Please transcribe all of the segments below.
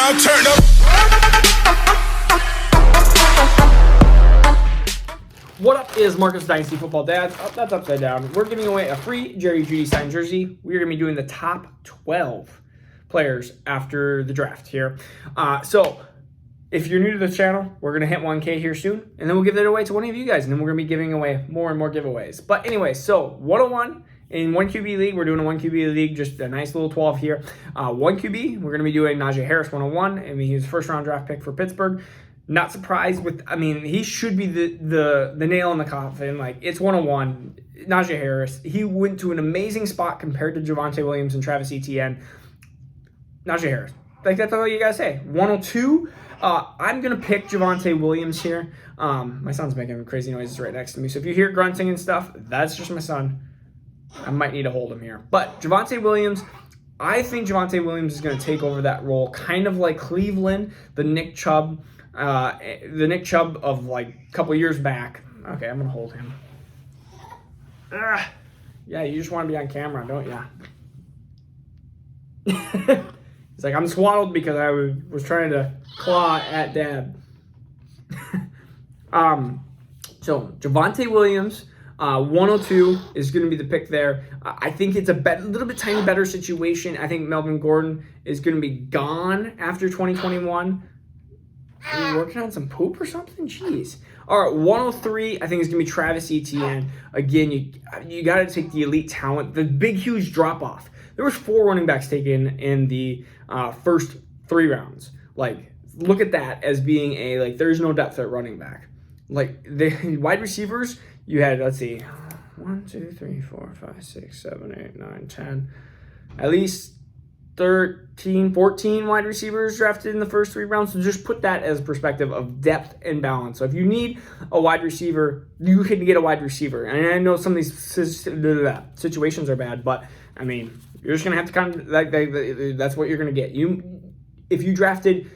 now turn up. What up is Marcus Dynasty Football Dads? Oh, that's upside down. We're giving away a free Jerry Jeudy signed jersey. We're going to be doing the top 12 players after the draft here. So if you're new to the channel, we're going to hit 1K here soon, and then we'll give it away to one of you guys, and then we're going to be giving away more and more giveaways. But anyway, so 101 in 1QB league. We're doing a 1QB league, just a nice little 12 here. 1QB, we're going to be doing Najee Harris 101. I mean, he was a first-round draft pick for Pittsburgh. Not surprised with, I mean, he should be the nail in the coffin. Like, it's 101. Najee Harris, he went to an amazing spot compared to Javonte Williams and Travis Etienne. Najee Harris, like, that's all you gotta say. 102, I'm gonna pick Javonte Williams here. My son's making crazy noises right next to me, so if you hear grunting and stuff, that's just my son. I might need to hold him here. But Javonte Williams, I think Javonte Williams is gonna take over that role, kind of like Cleveland, the Nick Chubb of like a couple years back. Okay, I'm gonna hold him. Yeah, you just want to be on camera, don't you? He's like, I'm swaddled because I was trying to claw at Dad. So Javonte Williams, 102 is going to be the pick there. I think it's a little bit tiny better situation. I think Melvin Gordon is going to be gone after 2021. Are you working on some poop or something? Jeez. All right, 103, I think is going to be Travis Etienne. Again, you got to take the elite talent. The big, huge drop-off. There was 4 running backs taken in the first 3 rounds. Like, look at that as being there's no depth at running back. Like, the wide receivers, you had, let's see, 1, 2, 3, 4, 5, 6, 7, 8, 9, 10. At least 13, 14 wide receivers drafted in the first 3 rounds. So just put that as perspective of depth and balance. So if you need a wide receiver, you can get a wide receiver. And I know some of these situations are bad, but I mean, you're just gonna have to kind of that's what you're gonna get. If you drafted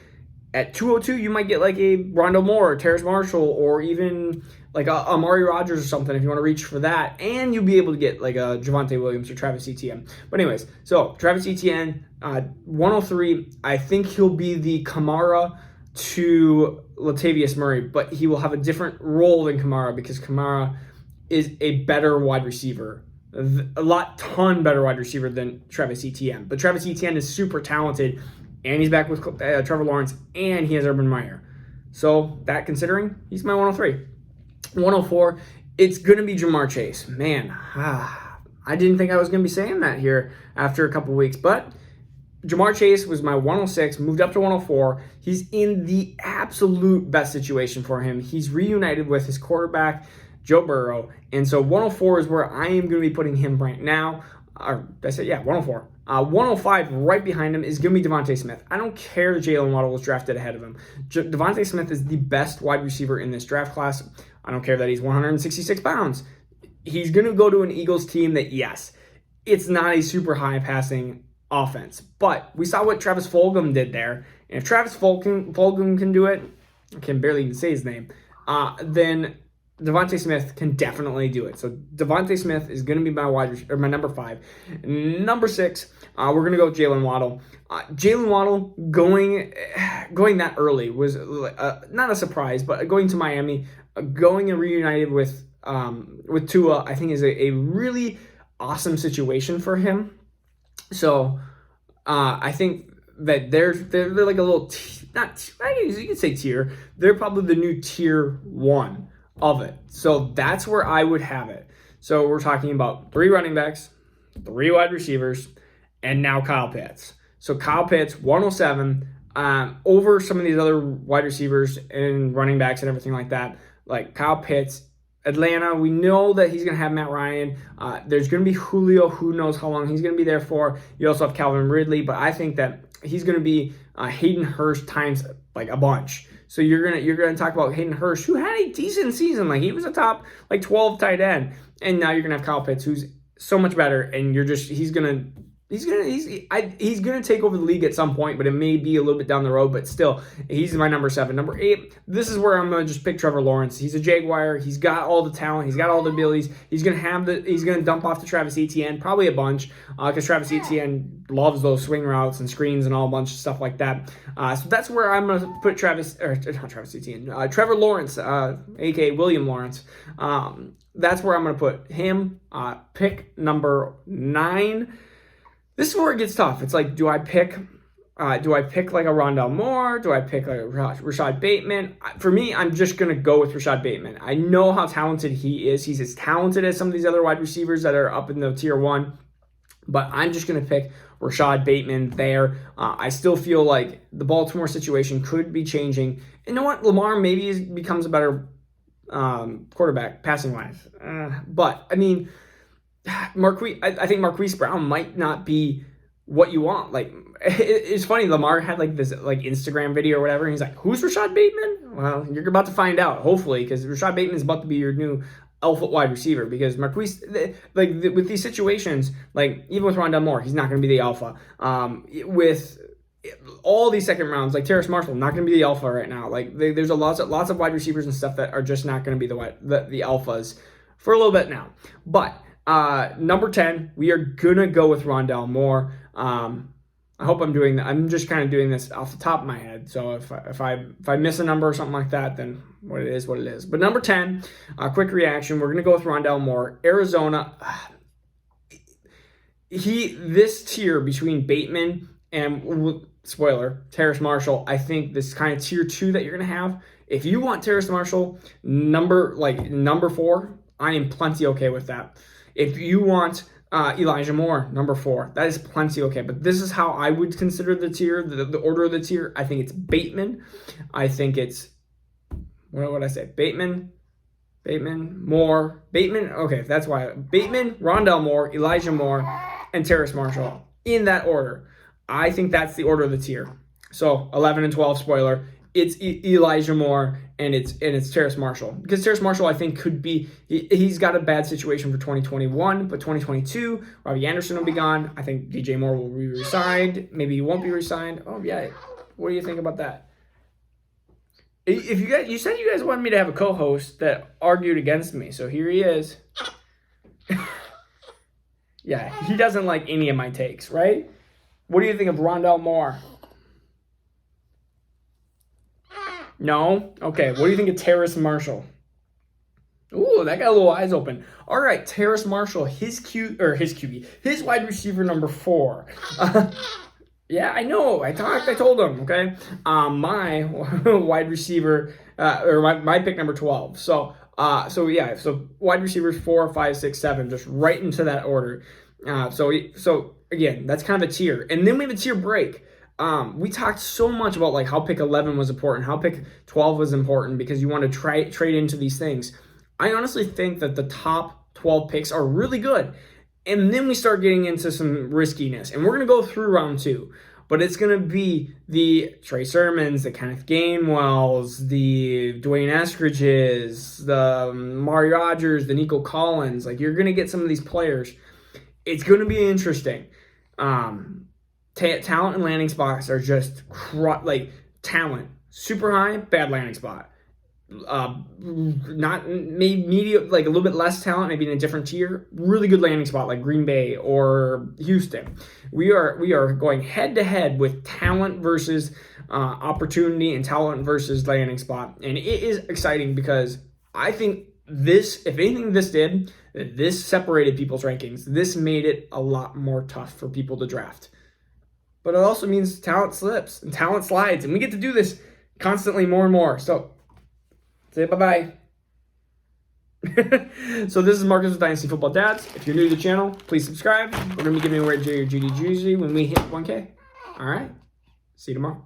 at 202, you might get like a Rondo Moore, or Terrace Marshall, or even like a Amari Rodgers or something if you want to reach for that. And you'll be able to get like a Javonte Williams or Travis Etienne. But anyways, so Travis Etienne, 103, I think he'll be the Kamara to Latavius Murray, but he will have a different role than Kamara because Kamara is a better wide receiver. A ton better wide receiver than Travis Etienne. But Travis Etienne is super talented, and he's back with Trevor Lawrence, and he has Urban Meyer. So that considering, he's my 103. 104, it's going to be Jamar Chase. Man, I didn't think I was going to be saying that here after a couple weeks, but Jamar Chase was my 106, moved up to 104. He's in the absolute best situation for him. He's reunited with his quarterback, Joe Burrow, and so 104 is where I am going to be putting him right now. Or I said, yeah, 104. 105 right behind him is going to be Devontae Smith. I don't care that Jalen Waddle was drafted ahead of him. Devontae Smith is the best wide receiver in this draft class. I don't care that he's 166 pounds. He's going to go to an Eagles team that, yes, it's not a super high passing offense. But we saw what Travis Fulgham did there. And if Travis Fulgham can do it, I can barely even say his name, then Devontae Smith can definitely do it. So Devontae Smith is going to be my number 5. Number 6, we're going to go with Jalen Waddle. Jalen Waddle going that early was not a surprise, but going to Miami, going and reunited with Tua, I think is a really awesome situation for him. So I think that they're like a little you could say tier. They're probably the new tier 1 of it. So that's where I would have it. So we're talking about 3 running backs, 3 wide receivers, and now Kyle Pitts. So Kyle Pitts, 107, over some of these other wide receivers and running backs and everything like that. Like Kyle Pitts, Atlanta, we know that he's going to have Matt Ryan. There's going to be Julio, who knows how long he's going to be there for. You also have Calvin Ridley, but I think that he's going to be Hayden Hurst times like a bunch. So you're gonna talk about Hayden Hurst, who had a decent season, like he was a top 12 tight end, and now you're gonna have Kyle Pitts, who's so much better, and he's gonna He's gonna take over the league at some point, but it may be a little bit down the road. But still, he's my number 7. Number 8. This is where I'm gonna just pick Trevor Lawrence. He's a Jaguar. He's got all the talent. He's got all the abilities. He's gonna dump off to Travis Etienne probably a bunch because Travis Etienne loves those swing routes and screens and all a bunch of stuff like that. So that's where I'm gonna put Trevor Lawrence, aka William Lawrence. That's where I'm gonna put him. Pick number 9. This is where it gets tough. It's like, do I pick like a Rondale Moore? Do I pick like a Rashad Bateman? For me, I'm just going to go with Rashad Bateman. I know how talented he is. He's as talented as some of these other wide receivers that are up in the tier 1. But I'm just going to pick Rashad Bateman there. I still feel like the Baltimore situation could be changing. You know what? Lamar maybe becomes a better quarterback passing-wise. But, I mean, I think Marquise Brown might not be what you want. Like, it's funny. Lamar had like this like Instagram video or whatever, and he's like, "Who's Rashad Bateman?" Well, you're about to find out, hopefully, because Rashad Bateman is about to be your new alpha wide receiver. Because Marquise, with these situations, like even with Rondale Moore, he's not going to be the alpha. With all these second rounds, like Terrace Marshall, not going to be the alpha right now. Like there's lots of wide receivers and stuff that are just not going to be the alphas for a little bit now, but. Number 10, we are gonna go with Rondale Moore. I hope I'm doing that. I'm just kind of doing this off the top of my head. So if I miss a number or something like that, then what it is. But number 10, quick reaction. We're gonna go with Rondale Moore. Arizona. This tier between Bateman and spoiler Terrace Marshall. I think this kind of tier 2 that you're gonna have. If you want Terrace Marshall number 4, I am plenty okay with that. If you want Elijah Moore, number 4, that is plenty okay. But this is how I would consider the tier, the order of the tier. I think it's Bateman. I think it's, what would I say? Bateman, Moore. Okay, that's why. Bateman, Rondale Moore, Elijah Moore, and Terrace Marshall in that order. I think that's the order of the tier. So 11 and 12, spoiler. It's Elijah Moore and it's Terrace Marshall. Because Terrace Marshall, I think, could be, he's got a bad situation for 2021, but 2022, Robbie Anderson will be gone. I think DJ Moore will be re-signed. Maybe he won't be re-signed. Oh, yeah. What do you think about that? If you said you guys wanted me to have a co-host that argued against me, so here he is. Yeah, he doesn't like any of my takes, right? What do you think of Rondale Moore? No? Okay, what do you think of Terrace Marshall? Ooh, that got a little eyes open. All right, Terrace Marshall, his QB, his wide receiver number 4. Yeah, I know. I told him, okay? My wide receiver, or my pick number 12. So wide receivers 4, 5, 6, 7, just right into that order. So again, that's kind of a tier. And then we have a tier break. We talked so much about like how pick 11 was important, how pick 12 was important because you want to trade into these things. I honestly think that the top 12 picks are really good. And then we start getting into some riskiness. And we're going to go through round 2. But it's going to be the Trey Sermons, the Kenneth Gainwells, the Dwayne Eskridges, the Mari Rodgers, the Nico Collins. Like, you're going to get some of these players. It's going to be interesting. Talent and landing spots are just talent super high, bad landing spot. Not maybe medium, like a little bit less talent, maybe in a different tier. Really good landing spot like Green Bay or Houston. We are going head to head with talent versus opportunity and talent versus landing spot, and it is exciting because I think this, if anything, this separated people's rankings. This made it a lot more tough for people to draft. But it also means talent slips and talent slides. And we get to do this constantly more and more. So, say bye-bye. So this is Marcus with Dynasty Football Dads. If you're new to the channel, please subscribe. We're going to be giving away your GD jersey when we hit 1K. All right. See you tomorrow.